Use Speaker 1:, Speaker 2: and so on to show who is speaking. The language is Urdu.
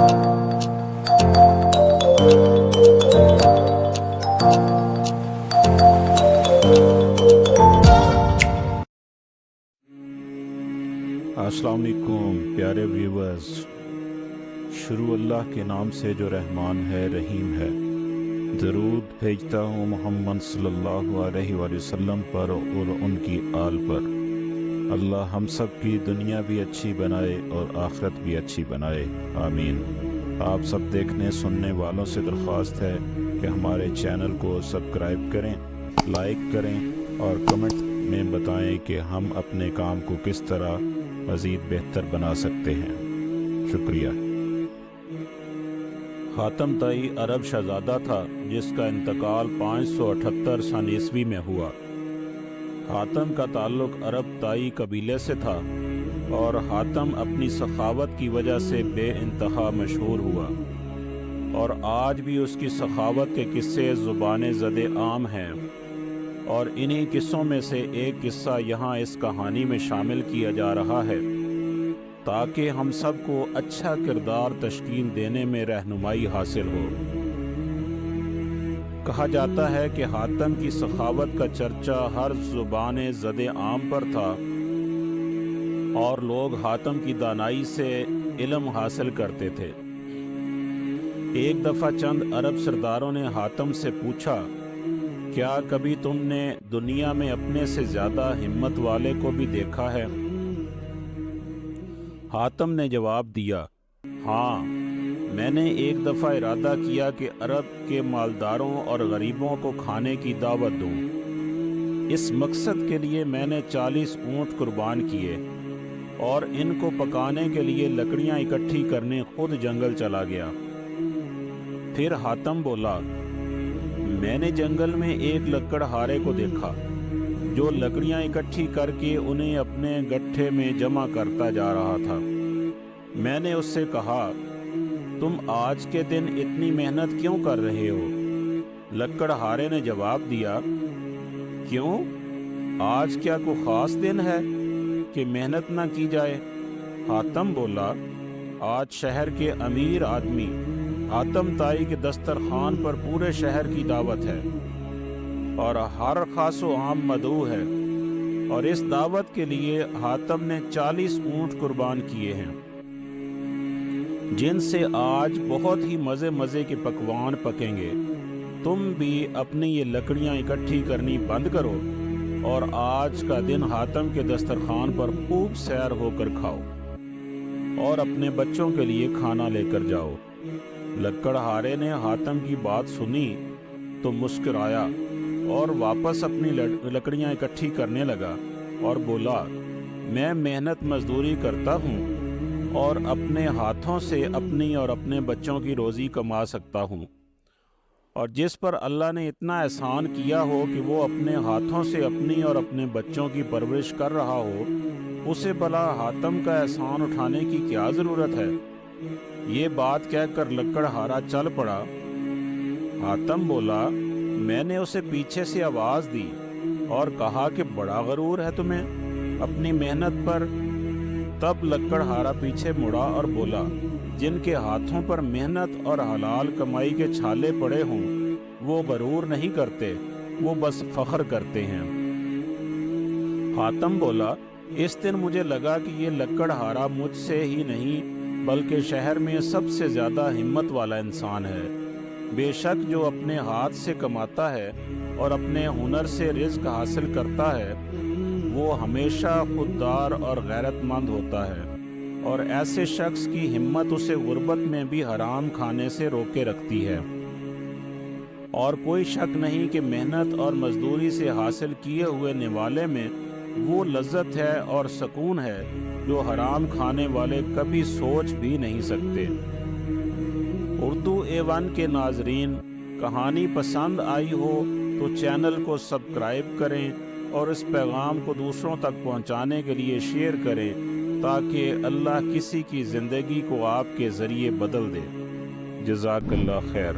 Speaker 1: السلام علیکم پیارے ویورز، شروع اللہ کے نام سے جو رحمان ہے رحیم ہے۔ درود بھیجتا ہوں محمد صلی اللہ علیہ وآلہ وسلم پر اور ان کی آل پر۔ اللہ ہم سب کی دنیا بھی اچھی بنائے اور آخرت بھی اچھی بنائے، آمین۔ آپ سب دیکھنے سننے والوں سے درخواست ہے کہ ہمارے چینل کو سبسکرائب کریں، لائک کریں اور کمنٹ میں بتائیں کہ ہم اپنے کام کو کس طرح مزید بہتر بنا سکتے ہیں۔ شکریہ۔ حاتم طائی عرب شہزادہ تھا جس کا انتقال 578 سن عیسوی میں ہوا۔ حاتم کا تعلق عرب طائی قبیلے سے تھا اور حاتم اپنی سخاوت کی وجہ سے بے انتہا مشہور ہوا، اور آج بھی اس کی سخاوت کے قصے زبان زد عام ہیں، اور انہی قصوں میں سے ایک قصہ یہاں اس کہانی میں شامل کیا جا رہا ہے تاکہ ہم سب کو اچھا کردار تشکیل دینے میں رہنمائی حاصل ہو۔ کہا جاتا ہے کہ حاتم کی سخاوت کا چرچا ہر زبان زد عام پر تھا اور لوگ حاتم کی دانائی سے علم حاصل کرتے تھے۔ ایک دفعہ چند عرب سرداروں نے حاتم سے پوچھا، کیا کبھی تم نے دنیا میں اپنے سے زیادہ ہمت والے کو بھی دیکھا ہے؟ حاتم نے جواب دیا، ہاں، میں نے ایک دفعہ ارادہ کیا کہ عرب کے مالداروں اور غریبوں کو کھانے کی دعوت دوں۔ اس مقصد کے لیے میں نے 40 اونٹ قربان کیے اور ان کو پکانے کے لیے لکڑیاں اکٹھی کرنے خود جنگل چلا گیا۔ پھر حاتم بولا، میں نے جنگل میں ایک لکڑ ہارے کو دیکھا جو لکڑیاں اکٹھی کر کے انہیں اپنے گٹھے میں جمع کرتا جا رہا تھا۔ میں نے اس سے کہا، تم آج کے دن اتنی محنت کیوں کر رہے ہو؟ لکڑ ہارے نے جواب دیا، کیوں؟ آج کیا کوئی خاص دن ہے کہ محنت نہ کی جائے؟ حاتم بولا، آج شہر کے امیر آدمی حاتم طائی کے دسترخوان پر پورے شہر کی دعوت ہے اور ہر خاص و عام مدعو ہے، اور اس دعوت کے لیے حاتم نے 40 اونٹ قربان کیے ہیں جن سے آج بہت ہی مزے کے پکوان پکیں گے۔ تم بھی اپنی یہ لکڑیاں اکٹھی کرنی بند کرو اور آج کا دن حاتم کے دسترخوان پر خوب سیر ہو کر کھاؤ اور اپنے بچوں کے لیے کھانا لے کر جاؤ۔ لکڑ ہارے نے حاتم کی بات سنی تو مسکرایا اور واپس اپنی لکڑیاں اکٹھی کرنے لگا اور بولا، میں محنت مزدوری کرتا ہوں اور اپنے ہاتھوں سے اپنی اور اپنے بچوں کی روزی کما سکتا ہوں، اور جس پر اللہ نے اتنا احسان کیا ہو کہ وہ اپنے ہاتھوں سے اپنی اور اپنے بچوں کی پرورش کر رہا ہو، اسے بھلا حاتم کا احسان اٹھانے کی کیا ضرورت ہے؟ یہ بات کہہ کر لکڑ ہارا چل پڑا۔ حاتم بولا، میں نے اسے پیچھے سے آواز دی اور کہا کہ بڑا غرور ہے تمہیں اپنی محنت پر۔ تب لکڑ ہارا پیچھے مڑا اور بولا، جن کے ہاتھوں پر محنت اور حلال کمائی کے چھالے پڑے ہوں وہ غرور نہیں کرتے، وہ بس فخر کرتے ہیں۔ حاتم بولا، اس دن مجھے لگا کہ یہ لکڑ ہارا مجھ سے ہی نہیں بلکہ شہر میں سب سے زیادہ ہمت والا انسان ہے۔ بے شک جو اپنے ہاتھ سے کماتا ہے اور اپنے ہنر سے رزق حاصل کرتا ہے وہ ہمیشہ خوددار اور غیرت مند ہوتا ہے، اور ایسے شخص کی ہمت اسے غربت میں بھی حرام کھانے سے روکے رکھتی ہے۔ اور کوئی شک نہیں کہ محنت اور مزدوری سے حاصل کیے ہوئے نوالے میں وہ لذت ہے اور سکون ہے جو حرام کھانے والے کبھی سوچ بھی نہیں سکتے۔ اردو A1 کے ناظرین، کہانی پسند آئی ہو تو چینل کو سبسکرائب کریں اور اس پیغام کو دوسروں تک پہنچانے کے لیے شیئر کریں تاکہ اللہ کسی کی زندگی کو آپ کے ذریعے بدل دے۔ جزاک اللہ خیر۔